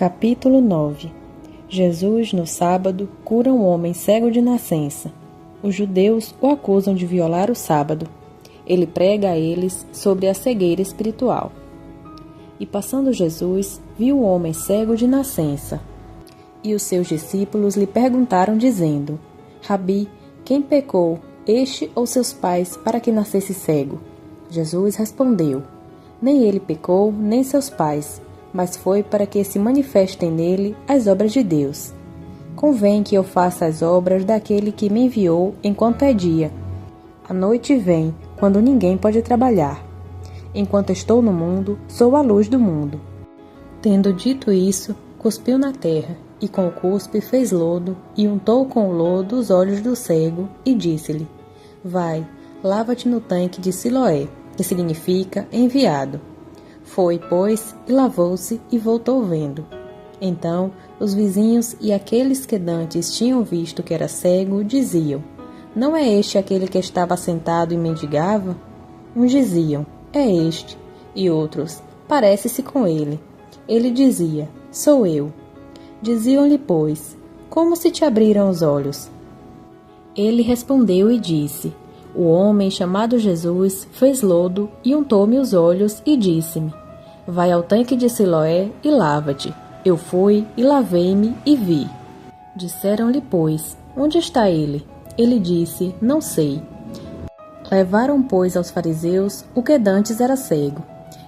Capítulo 9. Jesus, no sábado, cura um homem cego de nascença. Os judeus o acusam de violar o sábado. Ele prega a eles sobre a cegueira espiritual. E passando Jesus, viu um homem cego de nascença. E os seus discípulos lhe perguntaram, dizendo: Rabi, quem pecou, este ou seus pais, para que nascesse cego? Jesus respondeu: Nem ele pecou, nem seus pais, mas foi para que se manifestem nele as obras de Deus. Convém que eu faça as obras daquele que me enviou enquanto é dia. A noite vem, quando ninguém pode trabalhar. Enquanto estou no mundo, sou a luz do mundo. Tendo dito isso, cuspiu na terra, e com o cuspe fez lodo, e untou com o lodo os olhos do cego, e disse-lhe: Vai, lava-te no tanque de Siloé, que significa enviado. Foi, pois, e lavou-se e voltou vendo. Então, os vizinhos e aqueles que dantes tinham visto que era cego, diziam: Não é este aquele que estava sentado e mendigava? Uns diziam: É este. E outros: Parece-se com ele. Ele dizia: Sou eu. Diziam-lhe, pois: Como se te abriram os olhos? Ele respondeu e disse: O homem chamado Jesus fez lodo e untou-me os olhos e disse-me: Vai ao tanque de Siloé e lava-te. Eu fui e lavei-me e vi. Disseram-lhe, pois: Onde está ele? Ele disse: Não sei. Levaram, pois, aos fariseus o que dantes era cego.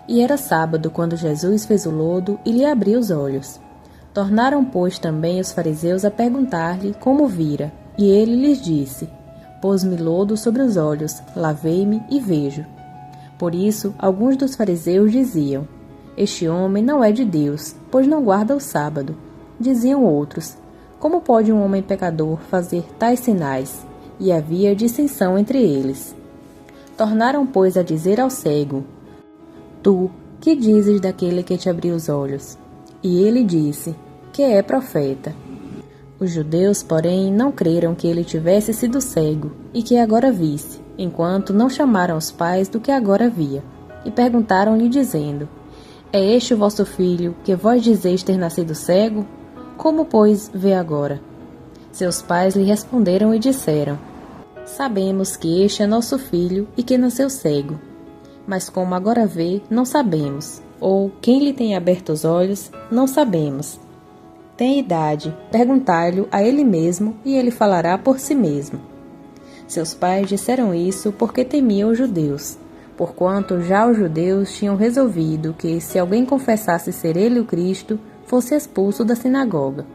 E era sábado quando Jesus fez o lodo e lhe abriu os olhos. Tornaram, pois, também os fariseus a perguntar-lhe como vira. E ele lhes disse: Pôs-me lodo sobre os olhos, lavei-me e vejo. Por isso, alguns dos fariseus diziam: Este homem não é de Deus, pois não guarda o sábado. Diziam outros: Como pode um homem pecador fazer tais sinais? E havia dissensão entre eles. Tornaram, pois, a dizer ao cego: Tu, que dizes daquele que te abriu os olhos? E ele disse: Que é profeta. Os judeus, porém, não creram que ele tivesse sido cego e que agora visse, enquanto não chamaram os pais do que agora via, e perguntaram-lhe, dizendo: É este o vosso filho, que vós dizeis ter nascido cego? Como, pois, vê agora? Seus pais lhe responderam e disseram: Sabemos que este é nosso filho e que nasceu cego. Mas como agora vê, não sabemos, ou quem lhe tem aberto os olhos, não sabemos. Tem idade, perguntai-lhe a ele mesmo, e ele falará por si mesmo. Seus pais disseram isso porque temiam os judeus, porquanto já os judeus tinham resolvido que, se alguém confessasse ser ele o Cristo, fosse expulso da sinagoga.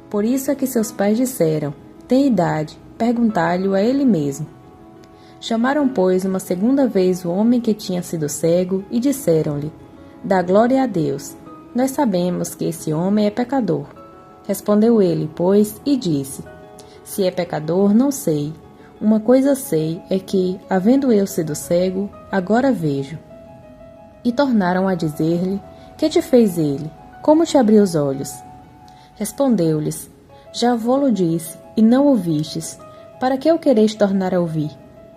Por isso é que seus pais disseram: Tem idade, perguntai-lhe a ele mesmo. Chamaram, pois, uma segunda vez o homem que tinha sido cego, e disseram-lhe: Dá glória a Deus. Nós sabemos que esse homem é pecador. Respondeu ele, pois, e disse: Se é pecador, não sei. Uma coisa sei, é que, havendo eu sido cego, agora vejo. E tornaram a dizer-lhe: Que te fez ele? Como te abriu os olhos? Respondeu-lhes: Já vô-lo disse, e não ouvistes. Para que o quereis tornar a ouvir?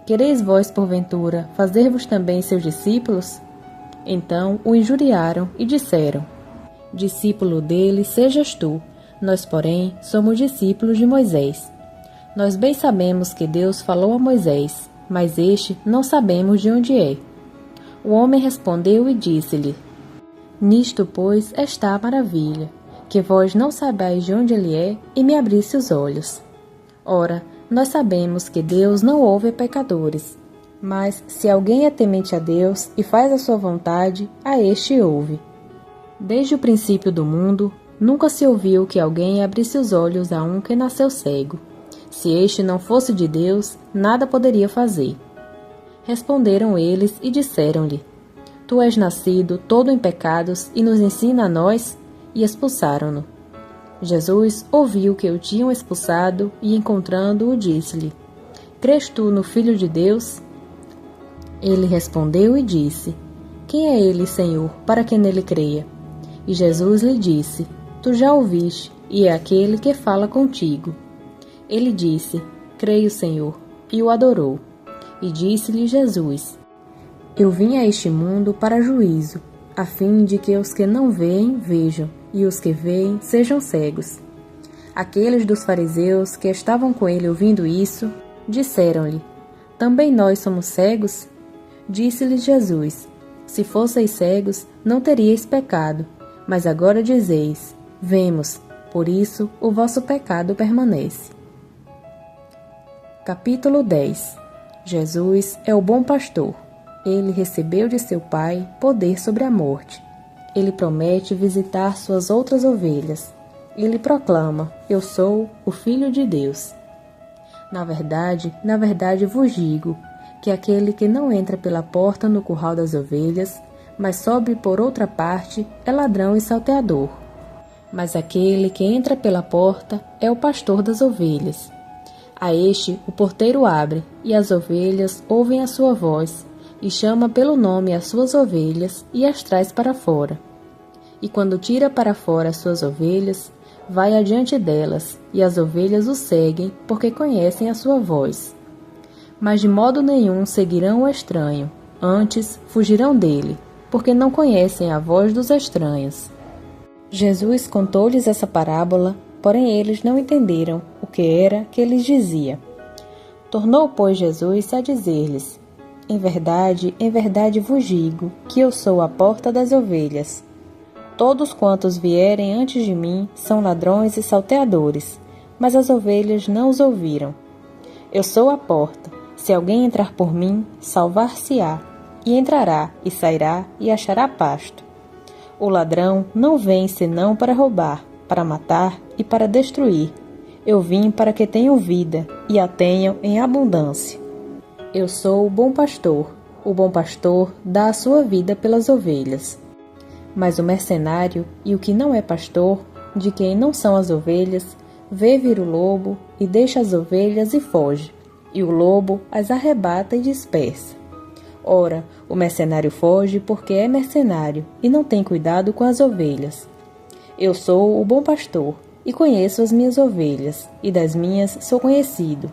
Quereis vós, porventura, fazer-vos também seus discípulos? Então o injuriaram e disseram: Discípulo dele sejas tu, nós, porém, somos discípulos de Moisés. Nós bem sabemos que Deus falou a Moisés, mas este não sabemos de onde é. O homem respondeu e disse-lhe: Nisto, pois, está a maravilha, que vós não sabais de onde ele é, e me abrisse os olhos. Ora, nós sabemos que Deus não ouve pecadores, mas se alguém é temente a Deus e faz a sua vontade, a este ouve. Desde o princípio do mundo, nunca se ouviu que alguém abrisse os olhos a um que nasceu cego. Se este não fosse de Deus, nada poderia fazer. Responderam eles e disseram-lhe: Tu és nascido todo em pecados e nos ensina a nós? E expulsaram-no. Jesus ouviu que o tinham expulsado e, encontrando-o, disse-lhe: Crês tu no Filho de Deus? Ele respondeu e disse: Quem é ele, Senhor, para que nele creia? E Jesus lhe disse: Tu já ouviste, e é aquele que fala contigo. Ele disse: Creio, Senhor, e o adorou. E disse-lhe Jesus: Eu vim a este mundo para juízo, a fim de que os que não veem, vejam, e os que veem sejam cegos. Aqueles dos fariseus que estavam com ele ouvindo isso, disseram-lhe: também nós somos cegos? Disse-lhes Jesus: se fosseis cegos, não teríeis pecado, mas agora dizeis: vemos, por isso o vosso pecado permanece. Capítulo 10. Jesus é o bom pastor. Ele recebeu de seu Pai poder sobre a morte. Ele promete visitar suas outras ovelhas. Ele proclama: eu sou o Filho de Deus. Na verdade vos digo, que aquele que não entra pela porta no curral das ovelhas, mas sobe por outra parte, é ladrão e salteador. Mas aquele que entra pela porta é o pastor das ovelhas. A este o porteiro abre, e as ovelhas ouvem a sua voz, e chama pelo nome as suas ovelhas, e as traz para fora. E quando tira para fora as suas ovelhas, vai adiante delas, e as ovelhas o seguem, porque conhecem a sua voz. Mas de modo nenhum seguirão o estranho, antes fugirão dele, porque não conhecem a voz dos estranhos. Jesus contou-lhes essa parábola, porém eles não entenderam o que era que lhes dizia. Tornou, pois, Jesus a dizer-lhes: em verdade vos digo, que eu sou a porta das ovelhas. Todos quantos vierem antes de mim são ladrões e salteadores, mas as ovelhas não os ouviram. Eu sou a porta. Se alguém entrar por mim, salvar-se-á, e entrará, e sairá, e achará pasto. O ladrão não vem senão para roubar, para matar e para destruir. Eu vim para que tenham vida, e a tenham em abundância. Eu sou o bom pastor. O bom pastor dá a sua vida pelas ovelhas. Mas o mercenário e o que não é pastor, de quem não são as ovelhas, vê vir o lobo e deixa as ovelhas e foge, e o lobo as arrebata e dispersa. Ora, o mercenário foge porque é mercenário e não tem cuidado com as ovelhas. Eu sou o bom pastor e conheço as minhas ovelhas, e das minhas sou conhecido.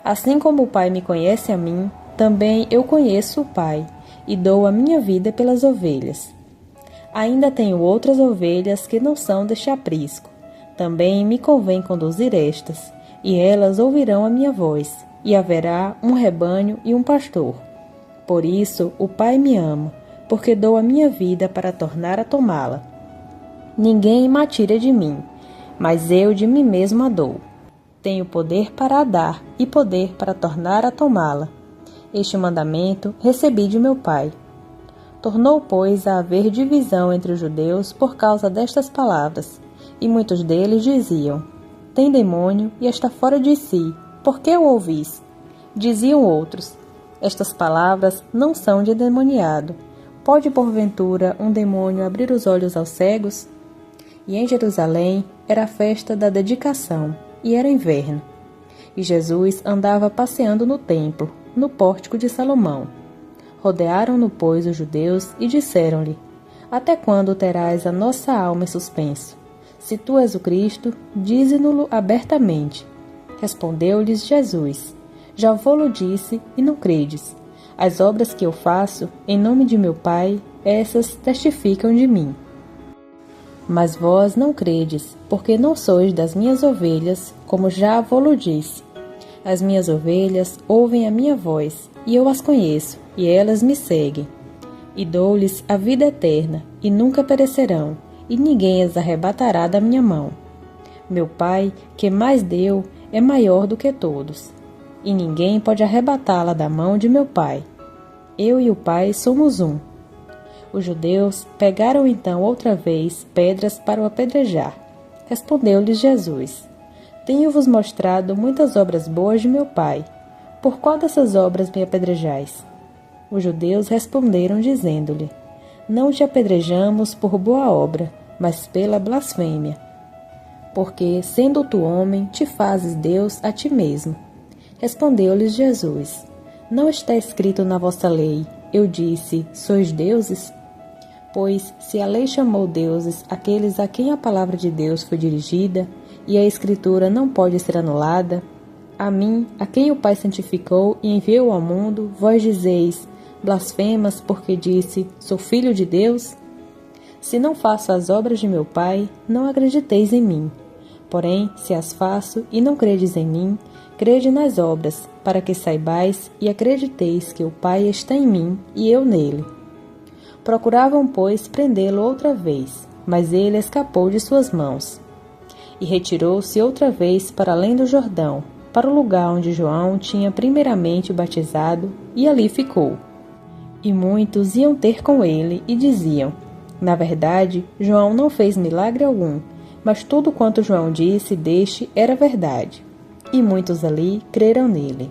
Assim como o Pai me conhece a mim, também eu conheço o Pai, e dou a minha vida pelas ovelhas. Ainda tenho outras ovelhas que não são deste aprisco. Também me convém conduzir estas, e elas ouvirão a minha voz, e haverá um rebanho e um pastor. Por isso o Pai me ama, porque dou a minha vida para tornar a tomá-la. Ninguém me tira de mim, mas eu de mim mesmo a dou. Tenho poder para a dar e poder para tornar a tomá-la. Este mandamento recebi de meu Pai. Tornou, pois, a haver divisão entre os judeus por causa destas palavras, e muitos deles diziam: tem demônio e está fora de si, por que o ouvis? Diziam outros: estas palavras não são de endemoniado. Pode, porventura, um demônio abrir os olhos aos cegos? E em Jerusalém era a festa da dedicação, e era inverno. E Jesus andava passeando no templo, no pórtico de Salomão. Rodearam-no, pois, os judeus e disseram-lhe: até quando terás a nossa alma em suspenso? Se tu és o Cristo, dize-no-lo abertamente. Respondeu-lhes Jesus: já vô-lo disse e não credes. As obras que eu faço, em nome de meu Pai, essas testificam de mim. Mas vós não credes, porque não sois das minhas ovelhas, como já vô-lo disse. As minhas ovelhas ouvem a minha voz, e eu as conheço, e elas me seguem. E dou-lhes a vida eterna, e nunca perecerão, e ninguém as arrebatará da minha mão. Meu Pai, que mais deu, é maior do que todos, e ninguém pode arrebatá-la da mão de meu Pai. Eu e o Pai somos um. Os judeus pegaram então outra vez pedras para o apedrejar. Respondeu-lhes Jesus: tenho-vos mostrado muitas obras boas de meu Pai. Por qual dessas obras me apedrejais? Os judeus responderam dizendo-lhe: não te apedrejamos por boa obra, mas pela blasfêmia. Porque, sendo tu homem, te fazes Deus a ti mesmo. Respondeu-lhes Jesus: não está escrito na vossa lei: eu disse, sois deuses? Pois, se a lei chamou deuses aqueles a quem a palavra de Deus foi dirigida, e a Escritura não pode ser anulada, a mim, a quem o Pai santificou e enviou ao mundo, vós dizeis: blasfemas, porque disse, sou filho de Deus? Se não faço as obras de meu Pai, não acrediteis em mim. Porém, se as faço e não credes em mim, crede nas obras, para que saibais e acrediteis que o Pai está em mim e eu nele. Procuravam, pois, prendê-lo outra vez, mas ele escapou de suas mãos. E retirou-se outra vez para além do Jordão, para o lugar onde João tinha primeiramente batizado, e ali ficou. E muitos iam ter com ele e diziam: na verdade, João não fez milagre algum, mas tudo quanto João disse deste era verdade. E muitos ali creram nele.